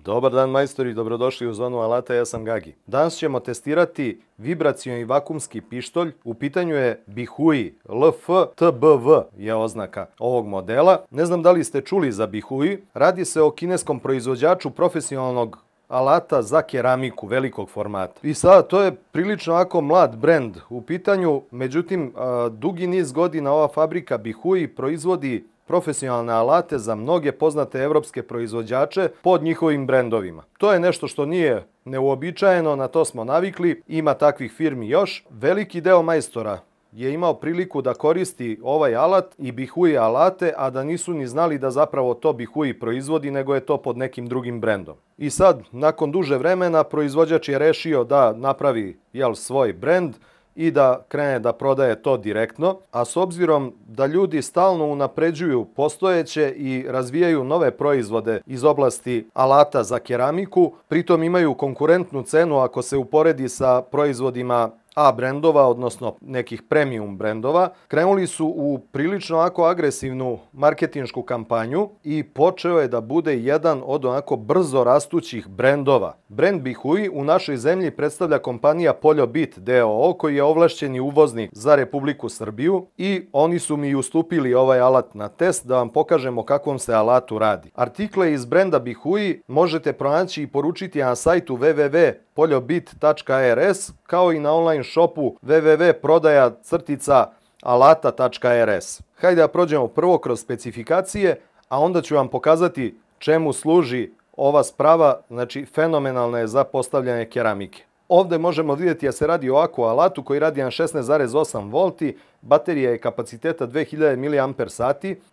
Dobar dan majstori, dobrodošli u Zonu alata, ja sam Gagi. Danas ćemo testirati vibracioni vakumski pištolj. U pitanju je Bihui, LFTBV je oznaka ovog modela. Ne znam da li ste čuli za Bihui, radi se o kineskom proizvođaču profesionalnog alata za keramiku velikog formata. I sada to je prilično ovako mlad brend u pitanju, međutim dugi niz godina ova fabrika Bihui proizvodi profesionalne alate za mnoge poznate evropske proizvođače pod njihovim brendovima. To je nešto što nije neuobičajeno, na to smo navikli, ima takvih firmi još. Veliki deo majstora je imao priliku da koristi ovaj alat i Bihui alate, a da nisu ni znali da zapravo to Bihui proizvodi, nego je to pod nekim drugim brendom. I sad, nakon duže vremena, proizvođač je rešio da napravi svoj brend i da krene da prodaje to direktno, a s obzirom da ljudi stalno unapređuju postojeće i razvijaju nove proizvode iz oblasti alata za keramiku, pritom imaju konkurentnu cenu ako se uporedi sa proizvodima A brendova, odnosno nekih premium brendova, krenuli su u prilično onako agresivnu marketinšku kampanju i počeo je da bude jedan od onako brzo rastućih brendova. Brend Bihui u našoj zemlji predstavlja kompanija Poljobit d.o.o. koji je ovlašćeni uvoznik za Republiku Srbiju i oni su mi ustupili ovaj alat na test da vam pokažemo kakvom se alatu radi. Artikle iz brenda Bihui možete pronaći i poručiti na sajtu www.poljobit.rs kao i na online shopu www.prodaja-alata.rs. Hajde da prođemo prvo kroz specifikacije, a onda ću vam pokazati čemu služi ova sprava, znači fenomenalna je za postavljanje keramike. Ovdje možemo vidjeti da se radi o Aku alatu koji radi na 16,8 V, baterija je kapaciteta 2000 mAh,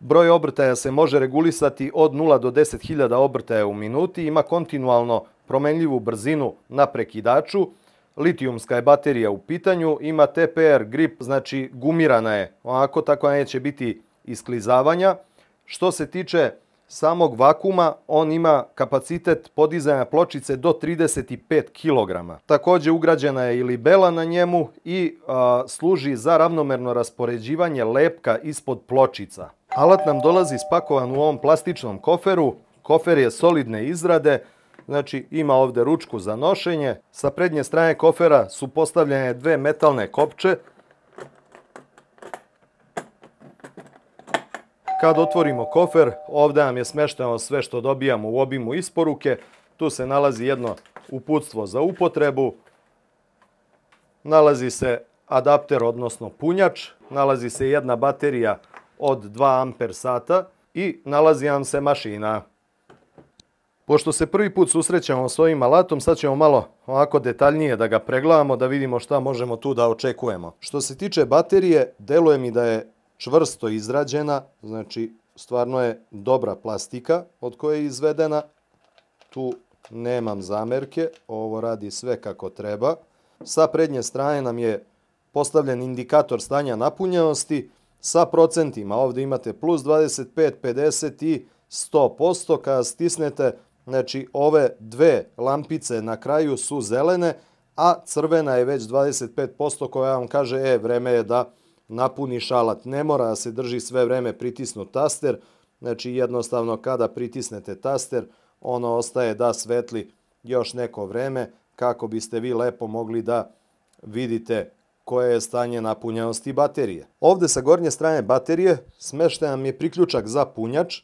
broj obrtaja se može regulisati od 0 do 10.000 obrtaja u minuti, ima kontinualno promenljivu brzinu na prekidaču, litijumska je baterija u pitanju, ima TPR grip, znači gumirana je, onako tako neće biti isklizavanja. Što se tiče samog vakuma, on ima kapacitet podizanja pločice do 35 kg. Također ugrađena je i libela na njemu i služi za ravnomerno raspoređivanje lepka ispod pločica. Alat nam dolazi spakovan u ovom plastičnom koferu. Kofer je solidne izrade, znači ima ovdje ručku za nošenje. Sa prednje strane kofera su postavljene dve metalne kopče. Kad otvorimo kofer, ovdje nam je smešteno sve što dobijamo u obimu isporuke. Tu se nalazi jedno uputstvo za upotrebu, nalazi se adapter, odnosno punjač, nalazi se jedna baterija od 2 Ah i nalazi nam se mašina. Pošto se prvi put susrećemo s ovim alatom, sad ćemo malo ovako detaljnije da ga pregledamo, da vidimo šta možemo tu da očekujemo. Što se tiče baterije, deluje mi da je čvrsto izrađena, znači stvarno je dobra plastika od koje je izvedena. Tu nemam zamerke, ovo radi sve kako treba. Sa prednje strane nam je postavljen indikator stanja napunjenosti sa procentima. Ovdje imate plus 25, 50 i 100%. Kada stisnete, znači ove dve lampice na kraju su zelene, a crvena je već 25% koja vam kaže vreme je da napuniš alat. Ne mora da se drži sve vreme pritisnut taster, znači jednostavno kada pritisnete taster, ono ostaje da svetli još neko vreme kako biste vi lepo mogli da vidite koje je stanje napunjenosti baterije. Ovdje sa gornje strane baterije smešten nam je priključak za punjač,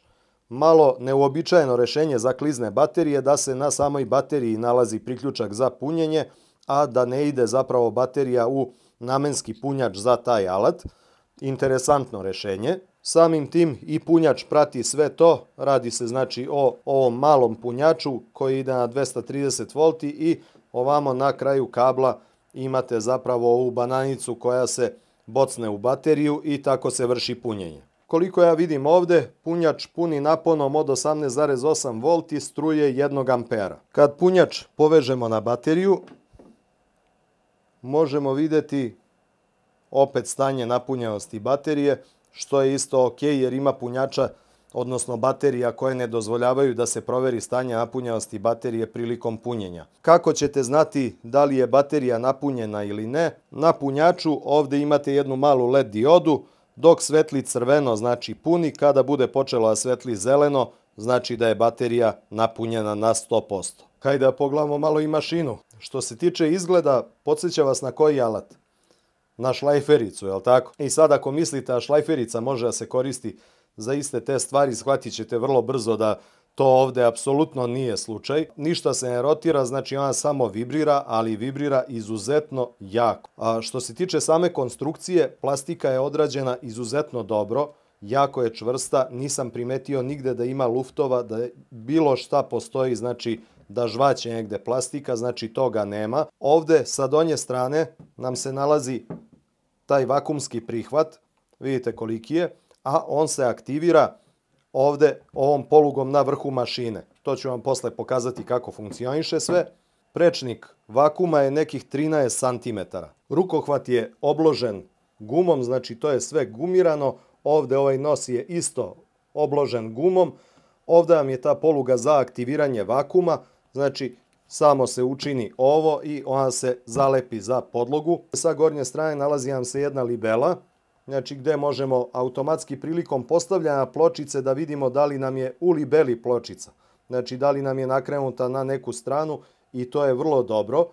malo neuobičajeno rešenje za klizne baterije da se na samoj bateriji nalazi priključak za punjenje, a da ne ide zapravo baterija u namenski punjač za taj alat. Interesantno rešenje. Samim tim i punjač prati sve to. Radi se znači o ovom malom punjaču koji ide na 230 V i ovamo na kraju kabla imate zapravo ovu bananicu koja se bocne u bateriju i tako se vrši punjenje. Koliko ja vidim ovdje, punjač puni naponom od 18,8 V struje 1 A. Kad punjač povežemo na bateriju, možemo vidjeti opet stanje napunjenosti baterije, što je isto ok jer ima punjača, odnosno baterija koje ne dozvoljavaju da se proveri stanje napunjenosti baterije prilikom punjenja. Kako ćete znati da li je baterija napunjena ili ne? Na punjaču ovdje imate jednu malu LED diodu, dok svetli crveno znači puni, kada bude počelo da svetli zeleno znači da je baterija napunjena na 100%. Hajde da pogledamo malo i mašinu. Što se tiče izgleda, podsjeća vas na koji alat? Na šlajfericu, je li tako? I sad ako mislite da šlajferica može da se koristi za iste te stvari, shvatit ćete vrlo brzo da to ovdje apsolutno nije slučaj. Ništa se ne rotira, znači ona samo vibrira, ali vibrira izuzetno jako. A što se tiče same konstrukcije, plastika je odrađena izuzetno dobro, jako je čvrsta, nisam primetio nigde da ima luftova, da bilo šta postoji, znači da žvaće negde plastika, znači toga nema. Ovdje sa donje strane nam se nalazi taj vakumski prihvat, vidite koliki je, a on se aktivira ovdje ovom polugom na vrhu mašine. To ću vam posle pokazati kako funkcioniše sve. Prečnik vakuma je nekih 13 cm. Rukohvat je obložen gumom, znači to je sve gumirano. Ovdje ovaj nos je isto obložen gumom. Ovdje vam je ta poluga za aktiviranje vakuma, znači samo se učini ovo i ona se zalepi za podlogu. Sa gornje strane nalazi nam se jedna libela, znači gdje možemo automatski prilikom postavljanja pločice da vidimo da li nam je u libeli pločica. Znači da li nam je nakrenuta na neku stranu i to je vrlo dobro,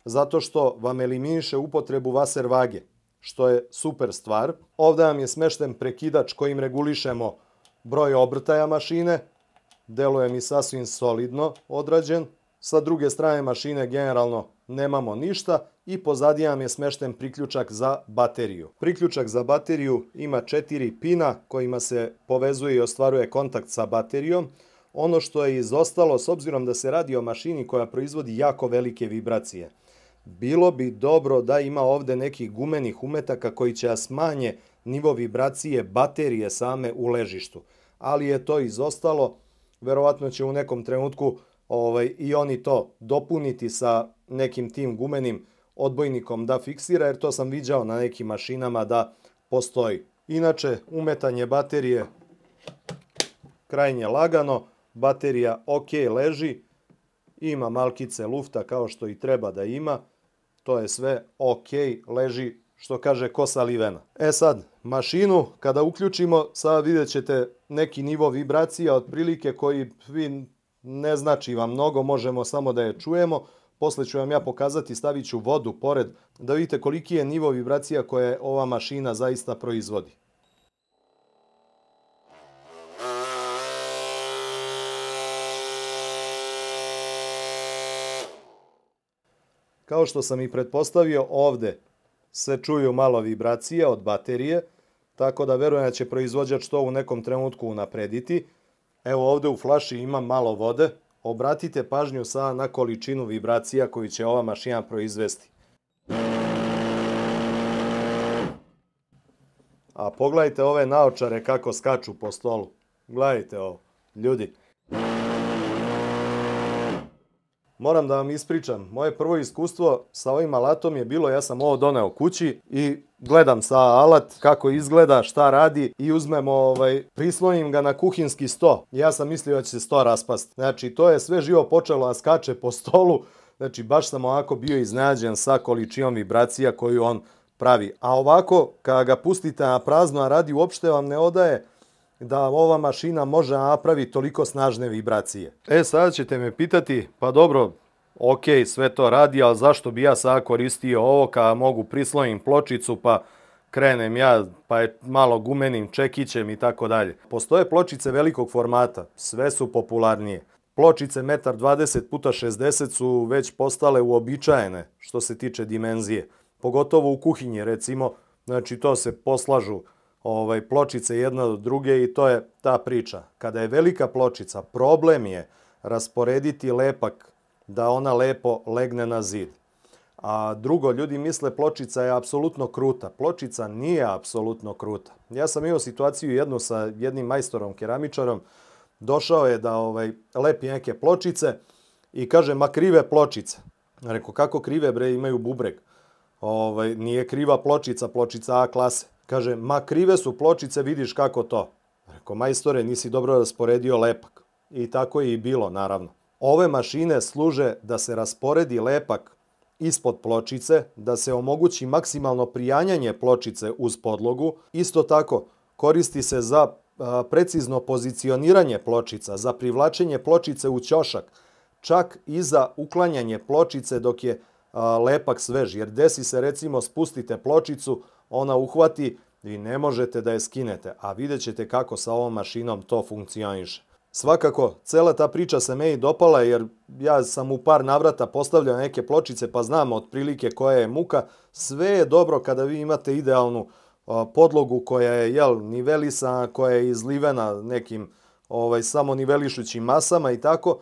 zato što vam eliminiše upotrebu vaser vage, što je super stvar. Ovdje vam je smešten prekidač kojim regulišemo broj obrtaja mašine, deluje mi sasvim solidno odrađen. Sa druge strane mašine generalno nemamo ništa i pozadije nam je smešten priključak za bateriju. Priključak za bateriju ima 4 pina kojima se povezuje i ostvaruje kontakt sa baterijom. Ono što je izostalo, s obzirom da se radi o mašini koja proizvodi jako velike vibracije, bilo bi dobro da ima ovdje nekih gumenih umetaka koji će smanje nivo vibracije baterije same u ležištu. Ali je to izostalo, verovatno će u nekom trenutku i oni to dopuniti sa nekim tim gumenim odbojnikom da fiksira, jer to sam viđao na nekim mašinama da postoji. Inače, umetanje baterije krajnje lagano, baterija ok leži, ima malkice lufta kao što i treba da ima, to je sve ok, leži što kaže ko salivena. E sad, mašinu kada uključimo, sad vidjet ćete neki nivo vibracija otprilike koji ne znači vam mnogo, možemo samo da je čujemo. Posle ću vam ja pokazati, stavit ću vodu pored da vidite koliki je nivo vibracija koje ova mašina zaista proizvodi. Kao što sam i pretpostavio, ovdje se čuju malo vibracije od baterije, tako da verujem da će proizvođač to u nekom trenutku unaprediti. Evo ovdje u flaši ima malo vode. Obratite pažnju sada na količinu vibracija koju će ova mašina proizvesti. A pogledajte ove naočare kako skaču po stolu. Gledajte ovo, ljudi. Moram da vam ispričam, moje prvo iskustvo sa ovim alatom je bilo, ja sam ovo doneo kući i gledam sa alat kako izgleda, šta radi i uzmemo, prislonim ga na kuhinski sto. Ja sam mislio da će se sto raspast. Znači, to je sve živo počelo da skače po stolu. Znači, baš sam ovako bio iznenađen sa količinom vibracija koju on pravi. A ovako, kada ga pustite na prazno, a radi, uopšte vam ne odaje da ova mašina može napraviti toliko snažne vibracije. E, sada ćete me pitati, pa dobro, ok, sve to radi, ali zašto bi ja sad koristio ovo kada mogu prislonim pločicu pa krenem ja, pa je malo gumenim čekićem i tako dalje. Postoje pločice velikog formata, sve su popularnije. Pločice 1,20 x 60 su već postale uobičajene što se tiče dimenzije. Pogotovo u kuhinji, recimo, znači to se poslažu pločice jedna do druge i to je ta priča. Kada je velika pločica, problem je rasporediti lepak da ona lepo legne na zid. A drugo, ljudi misle pločica je apsolutno kruta. Pločica nije apsolutno kruta. Ja sam imao situaciju jednu sa jednim majstorom keramičarom. Došao je da lepi neke pločice i kaže, ma krive pločice. Rekao, kako krive bre, imaju bubreg. Nije kriva pločica, pločica A klase. Kaže, ma krive su pločice, vidiš kako to. Rekao, majstore, nisi dobro rasporedio lepak. I tako je i bilo, naravno. Ove mašine služe da se rasporedi lepak ispod pločice, da se omogući maksimalno prijanjanje pločice uz podlogu. Isto tako, koristi se za precizno pozicioniranje pločica, za privlačenje pločice u ćošak, čak i za uklanjanje pločice dok je lepak svež. Jer desi se, recimo, spustite pločicu, ona uhvati i ne možete da je skinete, a vidjet ćete kako sa ovom mašinom to funkcioniše. Svakako, cela ta priča se meni dopala jer ja sam u par navrata postavljao neke pločice pa znam otprilike koja je muka. Sve je dobro kada vi imate idealnu podlogu koja je nivelisana, koja je izlivena nekim samo nivelišućim masama i tako,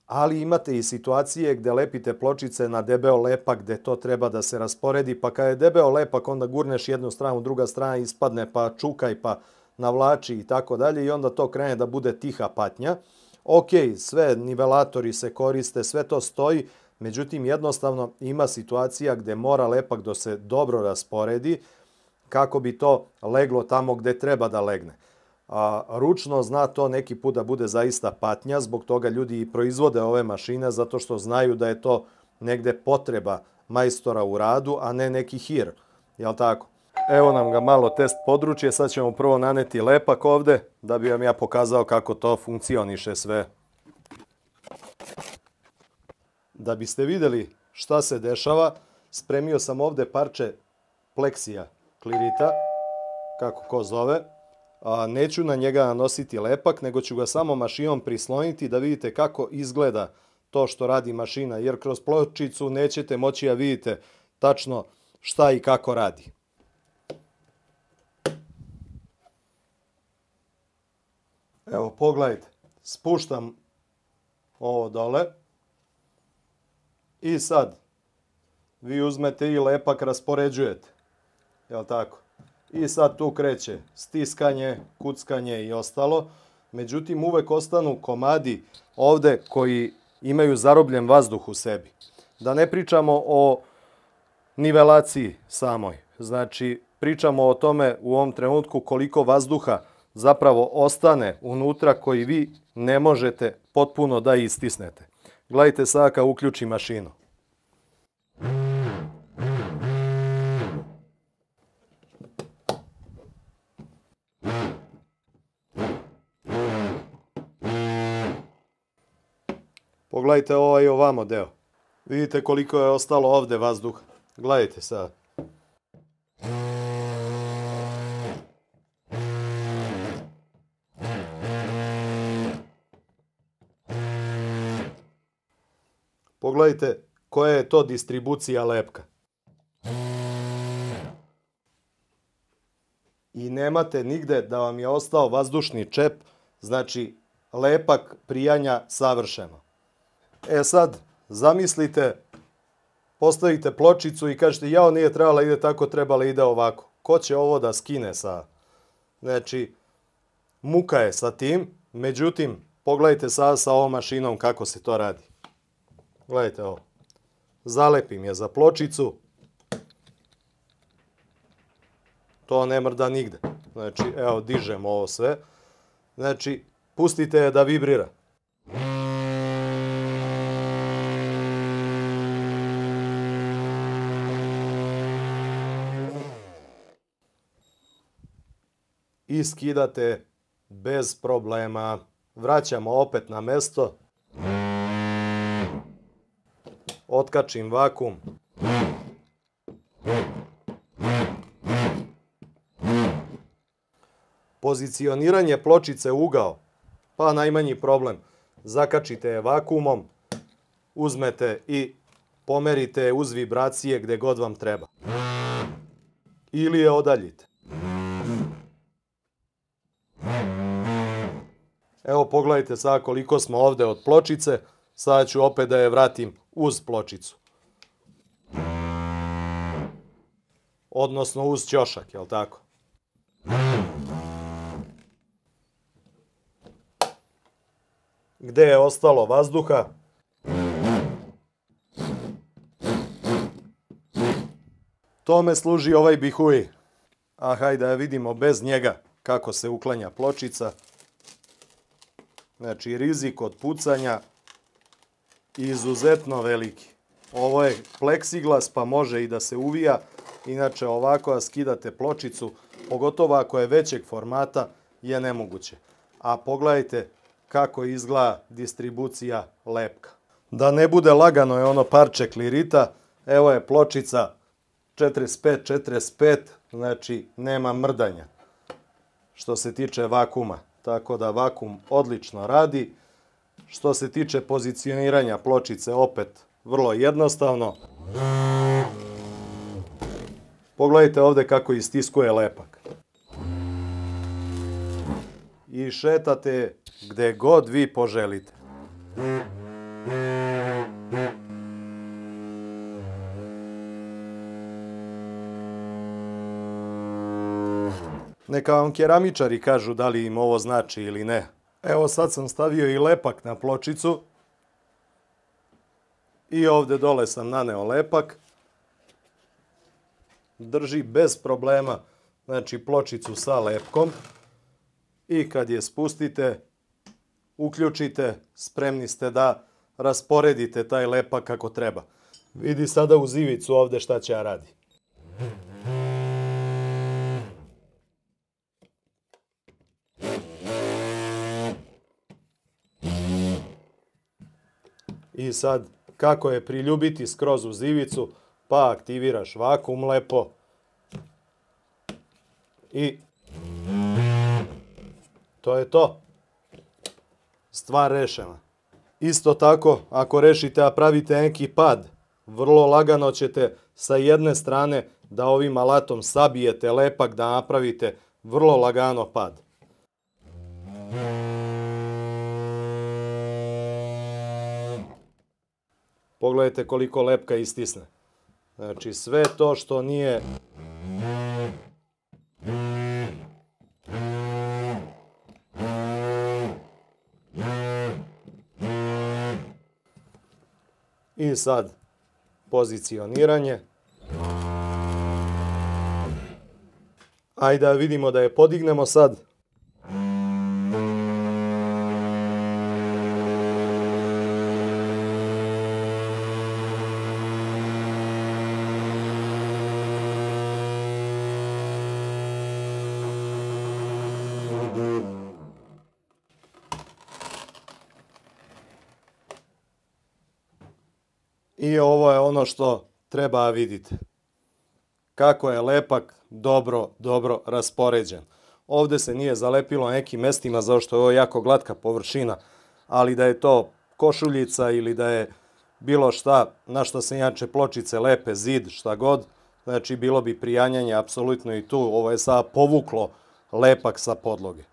ali imate i situacije gde lepite pločice na debeo lepak gde to treba da se rasporedi, pa kada je debeo lepak onda gurneš jednu stranu, druga strana ispadne, pa čukaj, pa navlači i tako dalje i onda to krene da bude tiha patnja. Ok, sve nivelatori se koriste, sve to stoji, međutim jednostavno ima situacija gde mora lepak da se dobro rasporedi kako bi to leglo tamo gde treba da legne. Ručno zna to neki put da bude zaista patnja, zbog toga ljudi i proizvode ove mašine zato što znaju da je to negde potreba majstora u radu, a ne neki hir. Jel' tako? Evo nam ga malo test područje, sad ćemo prvo naneti lepak ovde da bi vam ja pokazao kako to funkcioniše sve. Da biste vidjeli šta se dešava, spremio sam ovde parče pleksija klirita, kako ko zove. Neću na njega nanositi lepak, nego ću ga samo mašinom prisloniti da vidite kako izgleda to što radi mašina, jer kroz pločicu nećete moći da vidite tačno šta i kako radi. Evo, pogledajte, spuštam ovo dole i sad vi uzmete i lepak raspoređujete, jel' tako? I sad tu kreće stiskanje, kuckanje i ostalo. Međutim, uvek ostanu komadi ovde koji imaju zarobljen vazduh u sebi. Da ne pričamo o nivelaciji samoj. Znači, pričamo o tome u ovom trenutku koliko vazduha zapravo ostane unutra koji vi ne možete potpuno da istisnete. Gledajte sada kad uključi mašinu. Pogledajte ovaj ovamo deo. Vidite koliko je ostalo ovde vazduha. Gledajte sad. Pogledajte koja je to distribucija lepka. I nemate nigde da vam je ostao vazdušni čep, znači lepak prijanja savršeno. E sad, zamislite, postavite pločicu i kažete jao nije trebala ide tako, trebala ide ovako. Ko će ovo da skine sa? Znači, muka je sa tim, međutim, pogledajte sad sa ovom mašinom kako se to radi. Gledajte ovo. Zalepim je za pločicu. To ne mrda nigde. Znači, evo, dižem ovo sve. Znači, pustite je da vibrira. I skidate bez problema. Vraćamo opet na mesto. Otkačim vakum. Pozicioniranje pločice u ugao, pa najmanji problem. Zakačite je vakumom, uzmete i pomerite uz vibracije gde god vam treba. Ili je odaljite. Evo pogledajte sad koliko smo ovde od pločice. Sada ću opet da je vratim uz pločicu. Odnosno uz ćošak, jel' tako? Gde je ostalo vazduha? Tome služi ovaj bihuj. A hajde da vidimo bez njega kako se uklanja pločica. Znači rizik od pucanja izuzetno veliki. Ovo je pleksiglas pa može i da se uvija. Inače ovako da skidate pločicu, pogotovo ako je većeg formata, je nemoguće. A pogledajte kako izgleda distribucija lepka. Da ne bude lagano je ono parče klirita, evo je pločica 45-45, znači nema mrdanja što se tiče vakuma. Tako da vakum odlično radi. Što se tiče pozicioniranja pločice, opet vrlo jednostavno. Pogledajte ovdje kako istiskuje lepak. I šetate gdje god vi poželite. Neka vam keramičari kažu da li im ovo znači ili ne. Evo sad sam stavio i lepak na pločicu. I ovdje dole sam naneo lepak. Drži bez problema, znači pločicu sa lepkom. I kad je spustite, uključite, spremni ste da rasporedite taj lepak kako treba. Vidi sada uz ivicu ovdje šta će ja radi. I sad, kako je priljubiti skroz uz ivicu, pa aktiviraš vakum lepo. I to je to. Stvar rešena. Isto tako, ako rešite, a pravite neki pad, vrlo lagano ćete sa jedne strane da ovim alatom sabijete lepak, da napravite vrlo lagano pad. Pogledajte koliko lepka istisne. Znači sve to što nije i sad pozicioniranje. Ajde da vidimo da je podignemo sad. I ovo je ono što treba vidjeti. Kako je lepak dobro raspoređen. Ovdje se nije zalepilo nekim mestima zato što je ovo jako glatka površina, ali da je to košuljica ili da je bilo šta na što se inače pločice lepe, zid, šta god, znači bilo bi prijanjanje apsolutno i tu. Ovo je sada povuklo lepak sa podloge.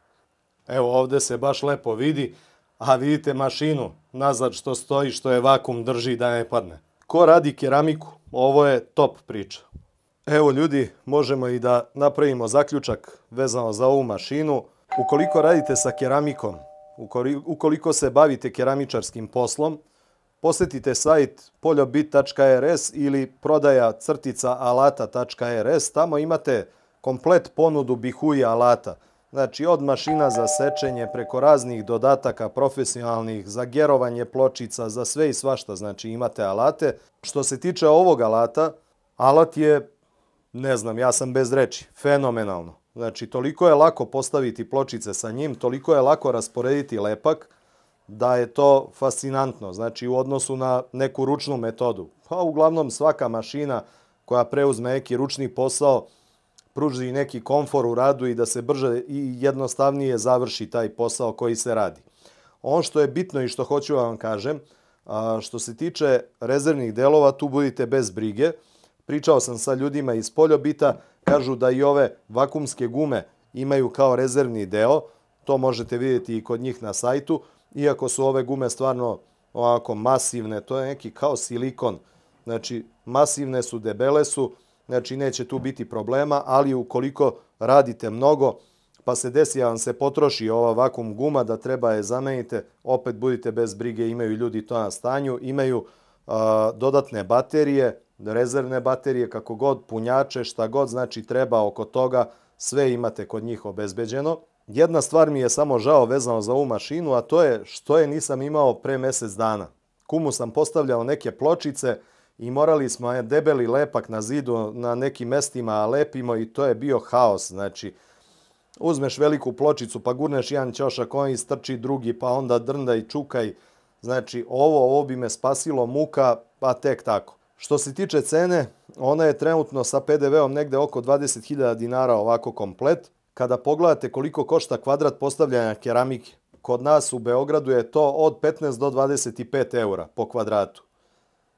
Evo ovdje se baš lepo vidi, a vidite mašinu nazad što stoji, što je vakum drži da ne padne. Ko radi keramiku, ovo je top priča. Evo ljudi, možemo i da napravimo zaključak vezano za ovu mašinu. Ukoliko radite sa keramikom, ukoliko se bavite keramičarskim poslom, posjetite sajt poljobit.rs ili prodaja-alata.rs. Tamo imate komplet ponudu bihuji alata. Znači od mašina za sečenje preko raznih dodataka profesionalnih, za gerovanje pločica, za sve i svašta, znači imate alate. Što se tiče ovog alata, alat je, ne znam, ja sam bez reči, fenomenalno. Znači toliko je lako postaviti pločice sa njim, toliko je lako rasporediti lepak, da je to fascinantno. Znači u odnosu na neku ručnu metodu. Pa uglavnom svaka mašina koja preuzme neki ručni posao, pruži neki komfor u radu i da se brže i jednostavnije završi taj posao koji se radi. Ono što je bitno i što hoću vam kažem, što se tiče rezervnih delova, tu budite bez brige. Pričao sam sa ljudima iz Poljobita, kažu da i ove vakumske gume imaju kao rezervni deo, to možete vidjeti i kod njih na sajtu, iako su ove gume stvarno ovako masivne, to je neki kao silikon, znači masivne su, debele su, znači neće tu biti problema, ali ukoliko radite mnogo, pa se desi da vam se potroši ova vakum guma, da treba je zamenite, opet budite bez brige, imaju ljudi to na stanju, imaju dodatne baterije, rezervne baterije, kako god, punjače, šta god, znači treba oko toga, sve imate kod njih obezbeđeno. Jedna stvar mi je samo žao vezano za ovu mašinu, a to je što je nisam imao pre mjesec dana. Kumu sam postavljao neke pločice i morali smo debeli lepak na zidu na nekim mestima lepimo i to je bio haos. Znači, uzmeš veliku pločicu pa gurneš jedan ćošak, on istrči drugi, pa onda drndaj, čukaj. Znači ovo bi me spasilo muka, pa tek tako. Što se tiče cene, ona je trenutno sa PDV-om negde oko 20.000 dinara ovako komplet. Kada pogledate koliko košta kvadrat postavljanja keramike, kod nas u Beogradu je to od 15 do 25 eura po kvadratu.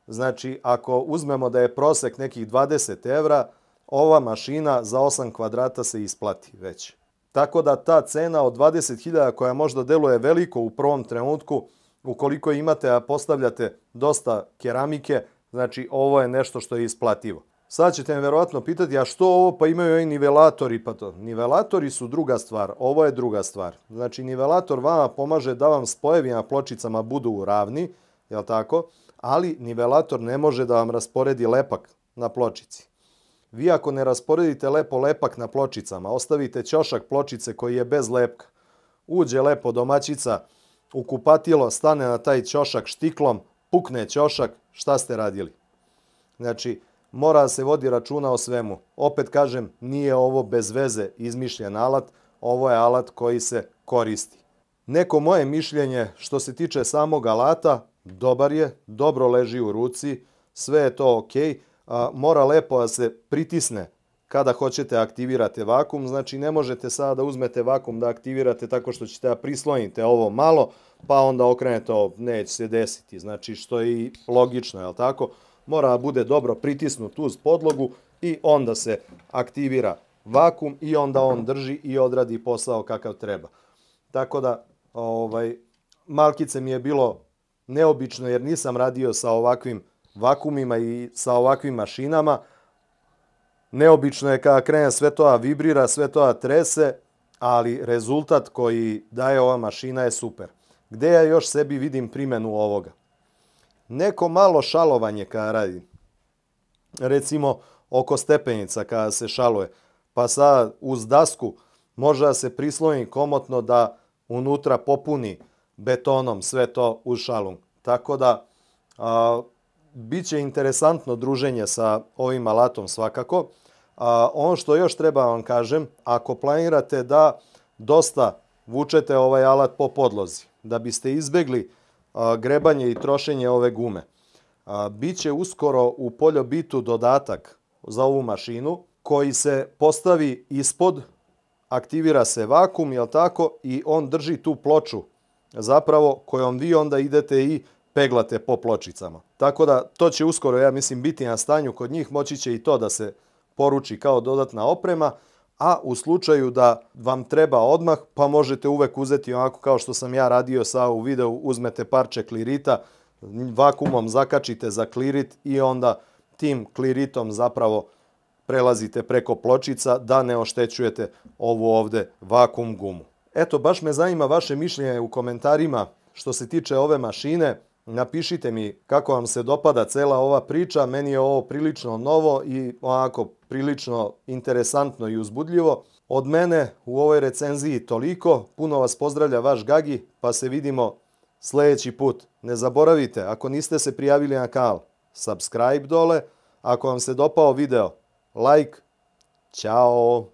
Znači, ako uzmemo da je prosek nekih 20 evra, ova mašina za 8 kvadrata se isplati već. Tako da ta cena od 20.000 koja možda deluje veliko u prvom trenutku, ukoliko imate, a postavljate dosta keramike, znači ovo je nešto što je isplativo. Sad ćete me verovatno pitati, a što ovo, pa imaju i nivelatori, pa to. Nivelatori su druga stvar, ovo je druga stvar. Znači nivelator vama pomaže da vam spojevi na pločicama budu ravni, jel tako? Ali nivelator ne može da vam rasporedi lepak na pločici. Vi ako ne rasporedite lepo lepak na pločicama, ostavite ćošak pločice koji je bez lepka, uđe lepo domaćica u kupatilo, stane na taj ćošak štiklom, pukne ćošak, šta ste radili? Znači, mora se vodi računa o svemu. Opet kažem, nije ovo bez veze izmišljen alat, ovo je alat koji se koristi. Neko moje mišljenje što se tiče samog alata, dobar je, dobro leži u ruci, sve je to ok, mora lepo da se pritisne kada hoćete aktivirate vakum, znači ne možete sada da uzmete vakum da aktivirate tako što ćete da prislonite ovo malo, pa onda okrenete ovo, neće se desiti, znači što je i logično, jel tako? Mora da bude dobro pritisnut uz podlogu i onda se aktivira vakum i onda on drži i odradi posao kakav treba. Tako da, malkice mi je bilo neobično jer nisam radio sa ovakvim vakumima i sa ovakvim mašinama. Neobično je kada krene sve to vibrira, sve to trese, ali rezultat koji daje ova mašina je super. Gde ja još sebi vidim primjenu ovoga? Neko malo šalovanje kada radim. Recimo oko stepenica kada se šaluje. Pa sad uz dasku može da se prisloni komotno da unutra popuni betonom sve to uz šalung. Tako da bit će interesantno druženje sa ovim alatom svakako. Ono što još treba vam kažem, ako planirate da dosta vučete ovaj alat po podlozi, da biste izbegli grebanje i trošenje ove gume, biće uskoro u Poljobitu dodatak za ovu mašinu koji se postavi ispod, aktivira se vakum, jel tako, i on drži tu ploču zapravo kojom vi onda idete i peglate po pločicama. Tako da to će uskoro, ja mislim, biti na stanju kod njih, moći će i to da se poruči kao dodatna oprema, a u slučaju da vam treba odmah, pa možete uvek uzeti onako kao što sam ja radio u videu, uzmete parče klirita, vakumom zakačite za klirit i onda tim kliritom zapravo prelazite preko pločica da ne oštećujete ovu ovde vakum gumu. Eto, baš me zanima vaše mišljenje u komentarima što se tiče ove mašine. Napišite mi kako vam se dopada cela ova priča, meni je ovo prilično novo i onako prilično interesantno i uzbudljivo. Od mene u ovoj recenziji toliko, puno vas pozdravlja vaš Gagi, pa se vidimo sljedeći put. Ne zaboravite, ako niste se prijavili na kanal, subscribe dole, ako vam se dopao video, like, ćao!